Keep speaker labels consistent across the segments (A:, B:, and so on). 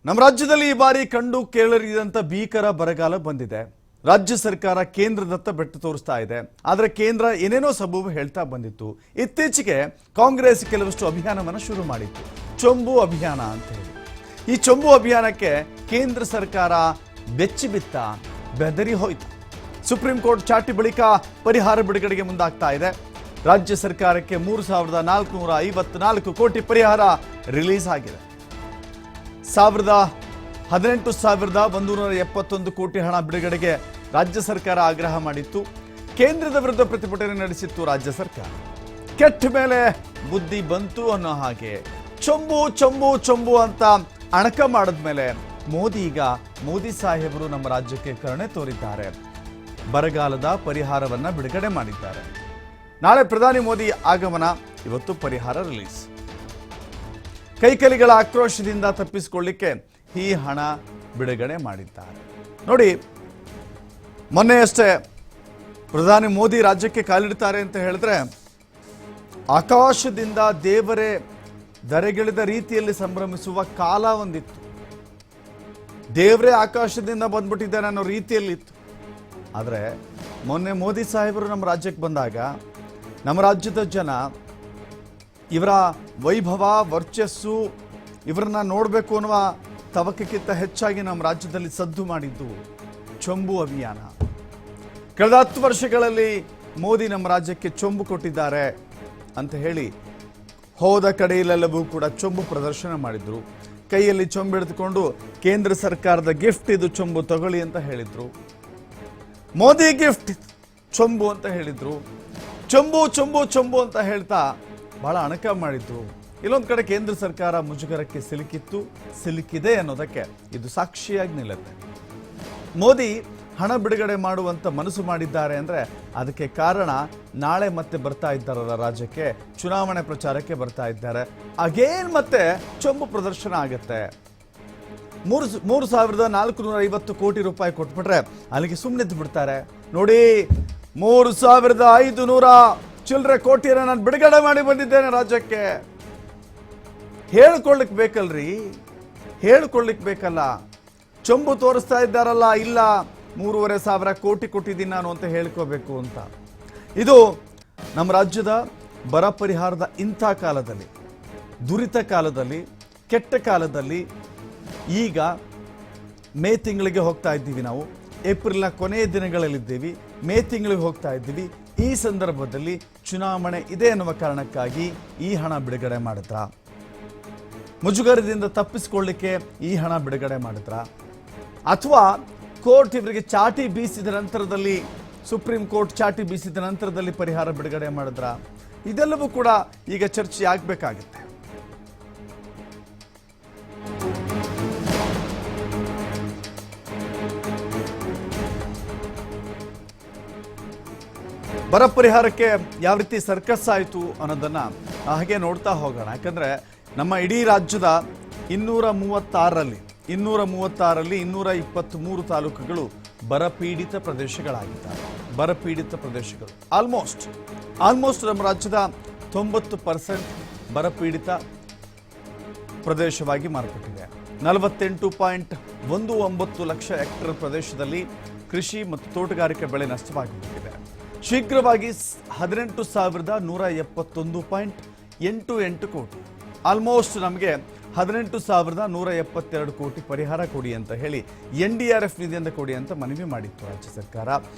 A: ನಮ್ಮ ರಾಜ್ಯದಲ್ಲಿ ಈ ಬಾರಿ ಕಂಡು ಕೇಳರಿದಂತ ಭೀಕರ ಬರಗಾಲ ಬಂದಿದೆ. ರಾಜ್ಯ ಸರ್ಕಾರ ಕೇಂದ್ರದತ್ತ ಬೆಟ್ಟು ತೋರಿಸ್ತಾ ಇದೆ. ಆದರೆ ಕೇಂದ್ರ ಏನೇನೋ ಸಬೂಬು ಹೇಳ್ತಾ ಬಂದಿತ್ತು. ಇತ್ತೀಚೆಗೆ ಕಾಂಗ್ರೆಸ್ ಕೆಲವಷ್ಟು ಅಭಿಯಾನವನ್ನು ಶುರು ಮಾಡಿತ್ತು, ಚೊಂಬು ಅಭಿಯಾನ ಅಂತ ಹೇಳಿ. ಈ ಚೊಂಬು ಅಭಿಯಾನಕ್ಕೆ ಕೇಂದ್ರ ಸರ್ಕಾರ ಬೆಚ್ಚಿ ಬಿತ್ತ, ಬೆದರಿ ಹೋಯಿತು. ಸುಪ್ರೀಂ ಕೋರ್ಟ್ ಚಾಟಿ ಬಳಿಕ ಪರಿಹಾರ ಬಿಡುಗಡೆಗೆ ಮುಂದಾಗ್ತಾ ಇದೆ. ರಾಜ್ಯ ಸರ್ಕಾರಕ್ಕೆ 3,454 ಕೋಟಿ ಪರಿಹಾರ ರಿಲೀಸ್ ಆಗಿದೆ. 18,171 ಕೋಟಿ ಹಣ ಬಿಡುಗಡೆಗೆ ರಾಜ್ಯ ಸರ್ಕಾರ ಆಗ್ರಹ ಮಾಡಿತ್ತು. ಕೇಂದ್ರದ ವಿರುದ್ಧ ಪ್ರತಿಭಟನೆ ನಡೆಸಿತ್ತು ರಾಜ್ಯ ಸರ್ಕಾರ. ಕೆಟ್ಟ ಮೇಲೆ ಬುದ್ಧಿ ಬಂತು ಅನ್ನೋ ಹಾಗೆ ಚೊಂಬು ಚೊಂಬು ಚೊಂಬು ಅಂತ ಅಣಕ ಮಾಡಿದ್ಮೇಲೆ ಮೋದಿ ಸಾಹೇಬರು ನಮ್ಮ ರಾಜ್ಯಕ್ಕೆ ಕರುಣೆ ತೋರಿದ್ದಾರೆ. ಬರಗಾಲದ ಪರಿಹಾರವನ್ನ ಬಿಡುಗಡೆ ಮಾಡಿದ್ದಾರೆ. ನಾಳೆ ಪ್ರಧಾನಿ ಮೋದಿ ಆಗಮನ, ಇವತ್ತು ಪರಿಹಾರ ರಿಲೀಸ್. ಕೈಕಲಿಗಳ ಆಕ್ರೋಶದಿಂದ ತಪ್ಪಿಸಿಕೊಳ್ಳಿಕ್ಕೆ ಈ ಹಣ ಬಿಡುಗಡೆ ಮಾಡಿದ್ದಾರೆ. ನೋಡಿ, ಮೊನ್ನೆಯಷ್ಟೇ ಪ್ರಧಾನಿ ಮೋದಿ ರಾಜ್ಯಕ್ಕೆ ಕಾಲಿಡ್ತಾರೆ ಅಂತ ಹೇಳಿದ್ರೆ ಆಕಾಶದಿಂದ ದೇವರೇ ಧರೆಗಿಳಿದ ರೀತಿಯಲ್ಲಿ ಸಂಭ್ರಮಿಸುವ ಕಾಲ ಒಂದಿತ್ತು. ದೇವರೇ ಆಕಾಶದಿಂದ ಬಂದ್ಬಿಟ್ಟಿದ್ದಾರೆ ಅನ್ನೋ ರೀತಿಯಲ್ಲಿತ್ತು. ಆದರೆ ಮೊನ್ನೆ ಮೋದಿ ಸಾಹೇಬರು ನಮ್ಮ ರಾಜ್ಯಕ್ಕೆ ಬಂದಾಗ ನಮ್ಮ ರಾಜ್ಯದ ಜನ ಇವರ ವೈಭವ, ವರ್ಚಸ್ಸು, ಇವರನ್ನ ನೋಡಬೇಕು ಅನ್ನುವ ತವಕಕ್ಕಿಂತ ಹೆಚ್ಚಾಗಿ ನಮ್ಮ ರಾಜ್ಯದಲ್ಲಿ ಸದ್ದು ಮಾಡಿದ್ದು ಚೊಂಬು ಅಭಿಯಾನ. ಕಳೆದ 10 ವರ್ಷಗಳಲ್ಲಿ ಮೋದಿ ನಮ್ಮ ರಾಜ್ಯಕ್ಕೆ ಚೊಂಬು ಕೊಟ್ಟಿದ್ದಾರೆ ಅಂತ ಹೇಳಿ ಹೋದ ಕಡೆಯಲ್ಲೆಲ್ಲವೂ ಕೂಡ ಚೊಂಬು ಪ್ರದರ್ಶನ ಮಾಡಿದ್ರು. ಕೈಯಲ್ಲಿ ಚೊಂಬು ಹಿಡಿದುಕೊಂಡು ಕೇಂದ್ರ ಸರ್ಕಾರದ ಗಿಫ್ಟ್ ಇದು, ಚೊಂಬು ತಗೊಳ್ಳಿ ಅಂತ ಹೇಳಿದ್ರು. ಮೋದಿ ಗಿಫ್ಟ್ ಚೊಂಬು ಅಂತ ಹೇಳಿದ್ರು. ಚೊಂಬು ಚೊಂಬು ಚೊಂಬು ಅಂತ ಹೇಳ್ತಾ ಬಹಳ ಅಣಕ ಮಾಡಿದ್ರು. ಇಲ್ಲೊಂದು ಕಡೆ ಕೇಂದ್ರ ಸರ್ಕಾರ ಮುಜುಗರಕ್ಕೆ ಸಿಲುಕಿದೆ ಅನ್ನೋದಕ್ಕೆ ಇದು ಸಾಕ್ಷಿಯಾಗಿ ನಿಲ್ಲುತ್ತೆ. ಮೋದಿ ಹಣ ಬಿಡುಗಡೆ ಮಾಡುವಂತ ಮನಸ್ಸು ಮಾಡಿದ್ದಾರೆ ಅಂದ್ರೆ ಅದಕ್ಕೆ ಕಾರಣ ನಾಳೆ ಮತ್ತೆ ಬರ್ತಾ ಇದ್ದಾರಲ್ಲ, ರಾಜ್ಯಕ್ಕೆ ಚುನಾವಣೆ ಪ್ರಚಾರಕ್ಕೆ ಬರ್ತಾ ಇದ್ದಾರೆ. ಅಗೇನ್ ಮತ್ತೆ ಚೊಂಬು ಪ್ರದರ್ಶನ ಆಗತ್ತೆ. 3,450 ಕೋಟಿ ರೂಪಾಯಿ ಕೊಟ್ಬಿಟ್ರೆ ಅಲ್ಲಿಗೆ ಸುಮ್ಮನೆ ಬಿಡ್ತಾರೆ. ನೋಡಿ, 3,500 ಚಿಲ್ಲರೆ ಕೋಟಿಯನ್ನು ನಾನು ಬಿಡುಗಡೆ ಮಾಡಿ ಬಂದಿದ್ದೇನೆ ರಾಜ್ಯಕ್ಕೆ. ಹೇಳ್ಕೊಳ್ಳಿಕ್ ಬೇಕಲ್ರಿ, ಹೇಳ್ಕೊಳ್ಳಿಕ್ ಬೇಕಲ್ಲ. ಚೊಂಬು ತೋರಿಸ್ತಾ ಇದ್ದಾರಲ್ಲ, ಇಲ್ಲ 3,500 ಕೋಟಿ ಕೊಟ್ಟಿದ್ದೀನಿ ನಾನು ಅಂತ ಹೇಳ್ಕೋಬೇಕು ಅಂತ. ಇದು ನಮ್ಮ ರಾಜ್ಯದ ಬರ ಪರಿಹಾರದ ಇಂಥ ಕಾಲದಲ್ಲಿ, ದುರಿತ ಕಾಲದಲ್ಲಿ, ಕೆಟ್ಟ ಕಾಲದಲ್ಲಿ, ಈಗ ಮೇ ತಿಂಗಳಿಗೆ ಹೋಗ್ತಾ ಇದ್ದೀವಿ ನಾವು. ಏಪ್ರಿಲ್ನ ಕೊನೆಯ ದಿನಗಳಲ್ಲಿದ್ದೀವಿ, ಮೇ ತಿಂಗಳಿಗೆ ಹೋಗ್ತಾ ಇದ್ದೀವಿ. ಈ ಸಂದರ್ಭದಲ್ಲಿ ಚುನಾವಣೆ ಇದೆ ಎನ್ನುವ ಕಾರಣಕ್ಕಾಗಿ ಈ ಹಣ ಬಿಡುಗಡೆ ಮಾಡಿದ್ರ? ಮುಜುಗರದಿಂದ ತಪ್ಪಿಸಿಕೊಳ್ಳಿಕ್ಕೆ ಈ ಹಣ ಬಿಡುಗಡೆ ಮಾಡಿದ್ರ? ಅಥವಾ ಕೋರ್ಟ್ ಇವರಿಗೆ ಚಾಟಿ ಬೀಸಿದ ನಂತರದಲ್ಲಿ, ಸುಪ್ರೀಂ ಕೋರ್ಟ್ ಚಾಟಿ ಬೀಸಿದ ನಂತರದಲ್ಲಿ ಪರಿಹಾರ ಬಿಡುಗಡೆ ಮಾಡಿದ್ರ? ಇದೆಲ್ಲವೂ ಕೂಡ ಈಗ ಚರ್ಚೆ ಆಗಬೇಕಾಗುತ್ತೆ. ಬರ ಪರಿಹಾರಕ್ಕೆ ಯಾವ ರೀತಿ ಸರ್ಕಸ್ ಆಯಿತು ಅನ್ನೋದನ್ನ ಹಾಗೆ ನೋಡ್ತಾ ಹೋಗೋಣ. ಯಾಕಂದ್ರೆ ನಮ್ಮ ಇಡೀ ರಾಜ್ಯದ 236ರಲ್ಲಿ 223 ತಾಲೂಕುಗಳು ಬರಪೀಡಿತ ಪ್ರದೇಶಗಳಾಗಿದ್ದಾವೆ. ಬರಪೀಡಿತ ಪ್ರದೇಶಗಳು ಆಲ್ಮೋಸ್ಟ್ ನಮ್ಮ ರಾಜ್ಯದ 90% ಬರಪೀಡಿತ ಪ್ರದೇಶವಾಗಿ ಮಾರ್ಪಟ್ಟಿದೆ. 48.19 ಲಕ್ಷ ಹೆಕ್ಟೇರ್ ಪ್ರದೇಶದಲ್ಲಿ ಕೃಷಿ ಮತ್ತು ತೋಟಗಾರಿಕೆ ಬೆಳೆ ನಷ್ಟವಾಗಿಬಿಟ್ಟಿದೆ. ಶೀಘ್ರವಾಗಿ 18,171.88 ಕೋಟಿ, ಆಲ್ಮೋಸ್ಟ್ ನಮಗೆ 18,172 ಕೋಟಿ ಪರಿಹಾರ ಕೊಡಿ ಅಂತ ಹೇಳಿ NDRF ನಿಧಿಯಿಂದ ಕೊಡಿ ಅಂತ ಮನವಿ ಮಾಡಿತ್ತು ರಾಜ್ಯ ಸರ್ಕಾರ.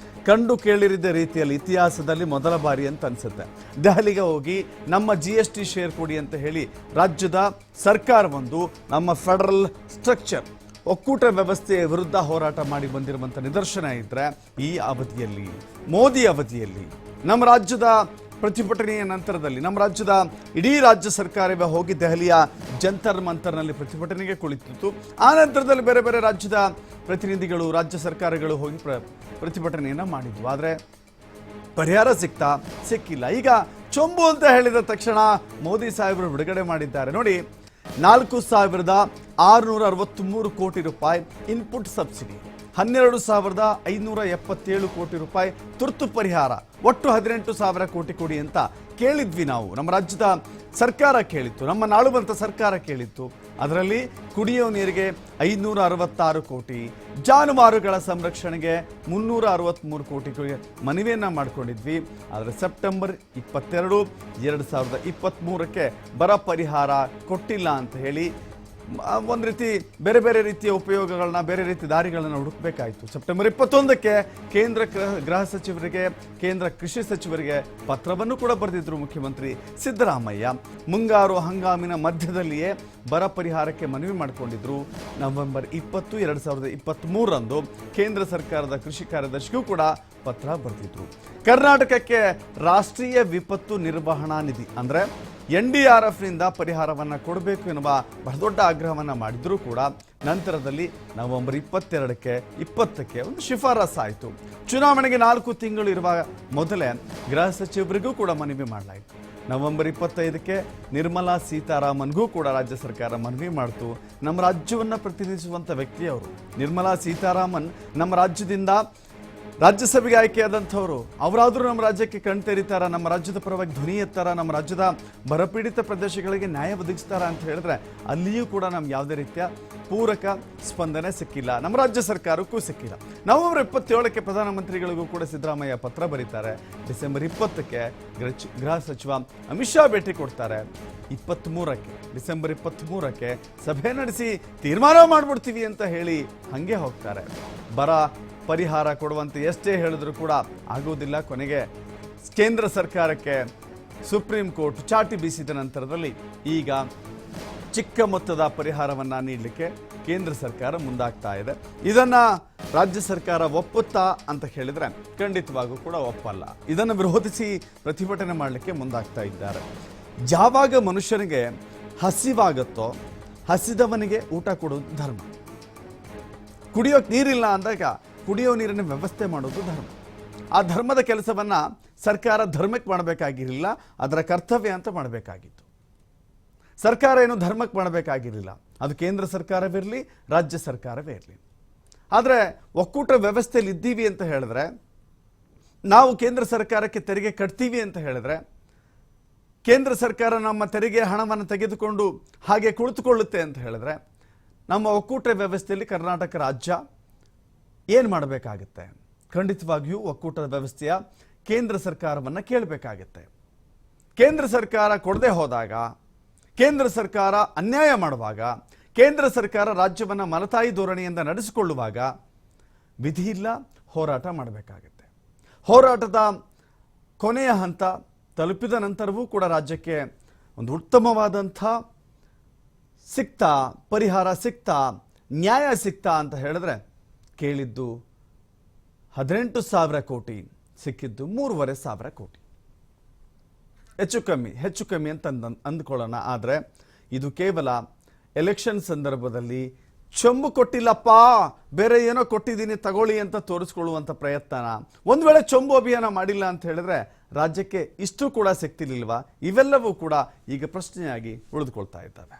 A: ಕಂಡು ಕೇಳಿರಿದ ರೀತಿಯಲ್ಲಿ ಇತಿಹಾಸದಲ್ಲಿ ಮೊದಲ ಬಾರಿ ಅಂತ ಅನ್ಸುತ್ತೆ. ದೆಹಲಿಗೆ ಹೋಗಿ ನಮ್ಮ GST ಶೇರ್ ಕೊಡಿ ಅಂತ ಹೇಳಿ ರಾಜ್ಯದ ಸರ್ಕಾರ ಒಂದು ನಮ್ಮ ಫೆಡರಲ್ ಸ್ಟ್ರಕ್ಚರ್, ಒಕ್ಕೂಟ ವ್ಯವಸ್ಥೆಯ ವಿರುದ್ಧ ಹೋರಾಟ ಮಾಡಿ ಬಂದಿರುವಂಥ ನಿದರ್ಶನ ಇದ್ರೆ ಈ ಅವಧಿಯಲ್ಲಿ, ಮೋದಿ ಅವಧಿಯಲ್ಲಿ, ನಮ್ಮ ರಾಜ್ಯದ ಪ್ರತಿಭಟನೆಯ ನಂತರದಲ್ಲಿ ನಮ್ಮ ರಾಜ್ಯದ ಇಡೀ ರಾಜ್ಯ ಸರ್ಕಾರವೇ ಹೋಗಿ ದೆಹಲಿಯ ಜಂತರ್ ಮಂತರ್ನಲ್ಲಿ ಪ್ರತಿಭಟನೆಗೆ ಕುಳಿತಿತ್ತು. ಆ ನಂತರದಲ್ಲಿ ಬೇರೆ ಬೇರೆ ರಾಜ್ಯದ ಪ್ರತಿನಿಧಿಗಳು, ರಾಜ್ಯ ಸರ್ಕಾರಗಳು ಹೋಗಿ ಪ್ರತಿಭಟನೆಯನ್ನು ಮಾಡಿದ್ವು. ಆದರೆ ಪರಿಹಾರ ಸಿಕ್ಕಿಲ್ಲ. ಈಗ ಚೊಂಬು ಅಂತ ಹೇಳಿದ ತಕ್ಷಣ ಮೋದಿ ಸಾಹೇಬರು ಬಿಡುಗಡೆ ಮಾಡಿದ್ದಾರೆ. ನೋಡಿ, 4,663 ಕೋಟಿ ರೂಪಾಯಿ ಇನ್ಪುಟ್ ಸಬ್ಸಿಡಿ, 12,577 ಕೋಟಿ ರೂಪಾಯಿ ತುರ್ತು ಪರಿಹಾರ, ಒಟ್ಟು 18,000 ಕೋಟಿ ಕೊಡಿ ಅಂತ ಕೇಳಿದ್ವಿ ನಾವು. ನಮ್ಮ ರಾಜ್ಯದ ಸರ್ಕಾರ ಕೇಳಿತ್ತು, ನಮ್ಮ ನಾಳುವಂತ ಸರ್ಕಾರ ಕೇಳಿತ್ತು. ಅದರಲ್ಲಿ ಕುಡಿಯೋ ನೀರಿಗೆ 566 ಕೋಟಿ, ಜಾನುವಾರುಗಳ ಸಂರಕ್ಷಣೆಗೆ 363 ಕೋಟಿ ಮನವಿಯನ್ನ ಮಾಡಿಕೊಂಡಿದ್ವಿ. ಆದರೆ ಸೆಪ್ಟೆಂಬರ್ 22, 2023ಕ್ಕೆ ಬರ ಪರಿಹಾರ ಕೊಟ್ಟಿಲ್ಲ ಅಂತ ಹೇಳಿ ಒಂದು ರೀತಿ ಬೇರೆ ಬೇರೆ ರೀತಿಯ ಉಪಯೋಗಗಳನ್ನ, ಬೇರೆ ರೀತಿ ದಾರಿಗಳನ್ನ ಹುಡುಕಬೇಕಾಯಿತು. ಸೆಪ್ಟೆಂಬರ್ 21ಕ್ಕೆ ಕೇಂದ್ರ ಗೃಹ ಸಚಿವರಿಗೆ, ಕೇಂದ್ರ ಕೃಷಿ ಸಚಿವರಿಗೆ ಪತ್ರವನ್ನು ಕೂಡ ಬರೆದಿದ್ರು ಮುಖ್ಯಮಂತ್ರಿ ಸಿದ್ದರಾಮಯ್ಯ. ಮುಂಗಾರು ಹಂಗಾಮಿನ ಮಧ್ಯದಲ್ಲಿಯೇ ಬರ ಪರಿಹಾರಕ್ಕೆ ಮನವಿ ಮಾಡಿಕೊಂಡಿದ್ರು. ನವೆಂಬರ್ 20, 2023ರಂದು ಕೇಂದ್ರ ಸರ್ಕಾರದ ಕೃಷಿ ಕಾರ್ಯದರ್ಶಿಗೂ ಕೂಡ ಪತ್ರ ಬರೆದಿದ್ರು. ಕರ್ನಾಟಕಕ್ಕೆ ರಾಷ್ಟ್ರೀಯ ವಿಪತ್ತು ನಿರ್ವಹಣಾ ನಿಧಿ ಅಂದರೆ NDRFನಿಂದ ಪರಿಹಾರವನ್ನು ಕೊಡಬೇಕು ಎನ್ನುವ ಬಹುದೊಡ್ಡ ಆಗ್ರಹವನ್ನು ಮಾಡಿದ್ರೂ ಕೂಡ ನಂತರದಲ್ಲಿ ನವೆಂಬರ್ 22ಕ್ಕೆ 20ಕ್ಕೆ ಒಂದು ಶಿಫಾರಸ್ ಆಯಿತು. ಚುನಾವಣೆಗೆ 4 ತಿಂಗಳು ಇರುವ ಮೊದಲೇ ಗೃಹ ಸಚಿವರಿಗೂ ಕೂಡ ಮನವಿ ಮಾಡಲಾಯಿತು. ನವೆಂಬರ್ 25ಕ್ಕೆ ನಿರ್ಮಲಾ ಸೀತಾರಾಮನ್ಗೂ ಕೂಡ ರಾಜ್ಯ ಸರ್ಕಾರ ಮನವಿ ಮಾಡಿತು. ನಮ್ಮ ರಾಜ್ಯವನ್ನು ಪ್ರತಿನಿಧಿಸುವಂಥ ವ್ಯಕ್ತಿಯವರು ನಿರ್ಮಲಾ ಸೀತಾರಾಮನ್ ನಮ್ಮ ರಾಜ್ಯದಿಂದ ರಾಜ್ಯಸಭೆಗೆ ಆಯ್ಕೆಯಾದಂಥವ್ರು. ಅವರಾದರೂ ನಮ್ಮ ರಾಜ್ಯಕ್ಕೆ ಕಣ್ತೆರಿತಾರ, ನಮ್ಮ ರಾಜ್ಯದ ಪರವಾಗಿ ಧ್ವನಿ ಎತ್ತಾರ, ನಮ್ಮ ರಾಜ್ಯದ ಬರಪೀಡಿತ ಪ್ರದೇಶಗಳಿಗೆ ನ್ಯಾಯ ಒದಗಿಸ್ತಾರ ಅಂತ ಹೇಳಿದ್ರೆ ಅಲ್ಲಿಯೂ ಕೂಡ ನಮ್ಗೆ ಯಾವುದೇ ರೀತಿಯ ಪೂರಕ ಸ್ಪಂದನೆ ಸಿಕ್ಕಿಲ್ಲ, ನಮ್ಮ ರಾಜ್ಯ ಸರ್ಕಾರಕ್ಕೂ ಸಿಕ್ಕಿಲ್ಲ. ನವೆಂಬರ್ 27ಕ್ಕೆ ಪ್ರಧಾನಮಂತ್ರಿಗಳಿಗೂ ಕೂಡ ಸಿದ್ದರಾಮಯ್ಯ ಪತ್ರ ಬರೀತಾರೆ. ಡಿಸೆಂಬರ್ 20ಕ್ಕೆ ಗೃಹ ಸಚಿವ ಅಮಿತ್ ಶಾ ಭೇಟಿ ಕೊಡ್ತಾರೆ. ಡಿಸೆಂಬರ್ 23ಕ್ಕೆ ಸಭೆ ನಡೆಸಿ ತೀರ್ಮಾನ ಮಾಡ್ಬಿಡ್ತೀವಿ ಅಂತ ಹೇಳಿ ಹಾಗೆ ಹೋಗ್ತಾರೆ. ಬರ ಪರಿಹಾರ ಕೊಡುವಂತೆ ಎಷ್ಟೇ ಹೇಳಿದ್ರು ಕೂಡ ಆಗೋದಿಲ್ಲ. ಕೊನೆಗೆ ಕೇಂದ್ರ ಸರ್ಕಾರಕ್ಕೆ ಸುಪ್ರೀಂ ಕೋರ್ಟ್ ಚಾಟಿ ಬೀಸಿದ ನಂತರದಲ್ಲಿ ಈಗ ಚಿಕ್ಕ ಮೊತ್ತದ ಪರಿಹಾರವನ್ನು ನೀಡಲಿಕ್ಕೆ ಕೇಂದ್ರ ಸರ್ಕಾರ ಮುಂದಾಗ್ತಾ ಇದೆ. ಇದನ್ನ ರಾಜ್ಯ ಸರ್ಕಾರ ಒಪ್ಪುತ್ತಾ ಅಂತ ಹೇಳಿದ್ರೆ ಖಂಡಿತವಾಗೂ ಕೂಡ ಒಪ್ಪಲ್ಲ. ಇದನ್ನು ವಿರೋಧಿಸಿ ಪ್ರತಿಭಟನೆ ಮಾಡಲಿಕ್ಕೆ ಮುಂದಾಗ್ತಾ ಇದ್ದಾರೆ. ಯಾವಾಗ ಮನುಷ್ಯನಿಗೆ ಹಸಿವಾಗುತ್ತೋ ಹಸಿದವನಿಗೆ ಊಟ ಕೊಡೋದು ಧರ್ಮ. ಕುಡಿಯೋಕೆ ನೀರಿಲ್ಲ ಅಂದಾಗ ಕುಡಿಯೋ ನೀರಿನ ವ್ಯವಸ್ಥೆ ಮಾಡೋದು ಧರ್ಮ. ಆ ಧರ್ಮದ ಕೆಲಸವನ್ನು ಸರ್ಕಾರ ಧರ್ಮಕ್ಕೆ ಮಾಡಬೇಕಾಗಿರಲಿಲ್ಲ, ಅದರ ಕರ್ತವ್ಯ ಅಂತ ಮಾಡಬೇಕಾಗಿತ್ತು. ಸರ್ಕಾರ ಏನು ಧರ್ಮಕ್ಕೆ ಮಾಡಬೇಕಾಗಿರಲಿಲ್ಲ, ಅದು ಕೇಂದ್ರ ಸರ್ಕಾರವಿರಲಿ, ರಾಜ್ಯ ಸರ್ಕಾರವೇ ಇರಲಿ. ಆದರೆ ಒಕ್ಕೂಟ ವ್ಯವಸ್ಥೆಯಲ್ಲಿ ಇದ್ದೀವಿ ಅಂತ ಹೇಳಿದ್ರೆ, ನಾವು ಕೇಂದ್ರ ಸರ್ಕಾರಕ್ಕೆ ತೆರಿಗೆ ಕಟ್ತೀವಿ ಅಂತ ಹೇಳಿದ್ರೆ, ಕೇಂದ್ರ ಸರ್ಕಾರ ನಮ್ಮ ತೆರಿಗೆ ಹಣವನ್ನು ತೆಗೆದುಕೊಂಡು ಹಾಗೆ ಕುಳಿತುಕೊಳ್ಳುತ್ತೆ ಅಂತ ಹೇಳಿದ್ರೆ, ನಮ್ಮ ಒಕ್ಕೂಟ ವ್ಯವಸ್ಥೆಯಲ್ಲಿ ಕರ್ನಾಟಕ ರಾಜ್ಯ ಏನು ಮಾಡಬೇಕಾಗುತ್ತೆ? ಖಂಡಿತವಾಗಿಯೂ ಒಕ್ಕೂಟದ ವ್ಯವಸ್ಥೆಯ ಕೇಂದ್ರ ಸರ್ಕಾರವನ್ನು ಕೇಳಬೇಕಾಗುತ್ತೆ. ಕೇಂದ್ರ ಸರ್ಕಾರ ಕೊಡದೆ ಹೋದಾಗ, ಕೇಂದ್ರ ಸರ್ಕಾರ ಅನ್ಯಾಯ ಮಾಡುವಾಗ, ಕೇಂದ್ರ ಸರ್ಕಾರ ರಾಜ್ಯವನ್ನು ಮಲತಾಯಿ ಧೋರಣೆಯಿಂದ ನಡೆಸಿಕೊಳ್ಳುವಾಗ ವಿಧಿ ಇಲ್ಲ, ಹೋರಾಟ ಮಾಡಬೇಕಾಗುತ್ತೆ. ಹೋರಾಟದ ಕೊನೆಯ ಹಂತ ತಲುಪಿದ ನಂತರವೂ ಕೂಡ ರಾಜ್ಯಕ್ಕೆ ಒಂದು ಉತ್ತಮವಾದಂಥ ಪರಿಹಾರ ಸಿಕ್ತಾ, ನ್ಯಾಯ ಸಿಕ್ತಾ ಅಂತ ಹೇಳಿದ್ರೆ ಕೇಳಿದ್ದು 18,000 ಕೋಟಿ, ಸಿಕ್ಕಿದ್ದು 3,500 ಕೋಟಿ. ಹೆಚ್ಚು ಕಮ್ಮಿ ಅಂತ ಅಂದ್ಕೊಳ್ಳೋಣ. ಆದರೆ ಇದು ಕೇವಲ ಎಲೆಕ್ಷನ್ ಸಂದರ್ಭದಲ್ಲಿ ಚೊಂಬು ಕೊಟ್ಟಿಲ್ಲಪ್ಪ, ಬೇರೆ ಏನೋ ಕೊಟ್ಟಿದ್ದೀನಿ ತಗೊಳ್ಳಿ ಅಂತ ತೋರಿಸ್ಕೊಳ್ಳುವಂಥ ಪ್ರಯತ್ನ. ಒಂದು ವೇಳೆ ಚೊಂಬು ಅಭಿಯಾನ ಮಾಡಿಲ್ಲ ಅಂತ ಹೇಳಿದ್ರೆ ರಾಜ್ಯಕ್ಕೆ ಇಷ್ಟು ಕೂಡ ಸಿಗ್ತಿರ್ಲಿಲ್ವಾ? ಇವೆಲ್ಲವೂ ಕೂಡ ಈಗ ಪ್ರಶ್ನೆಯಾಗಿ ಉಳಿದುಕೊಳ್ತಾ ಇದ್ದಾವೆ.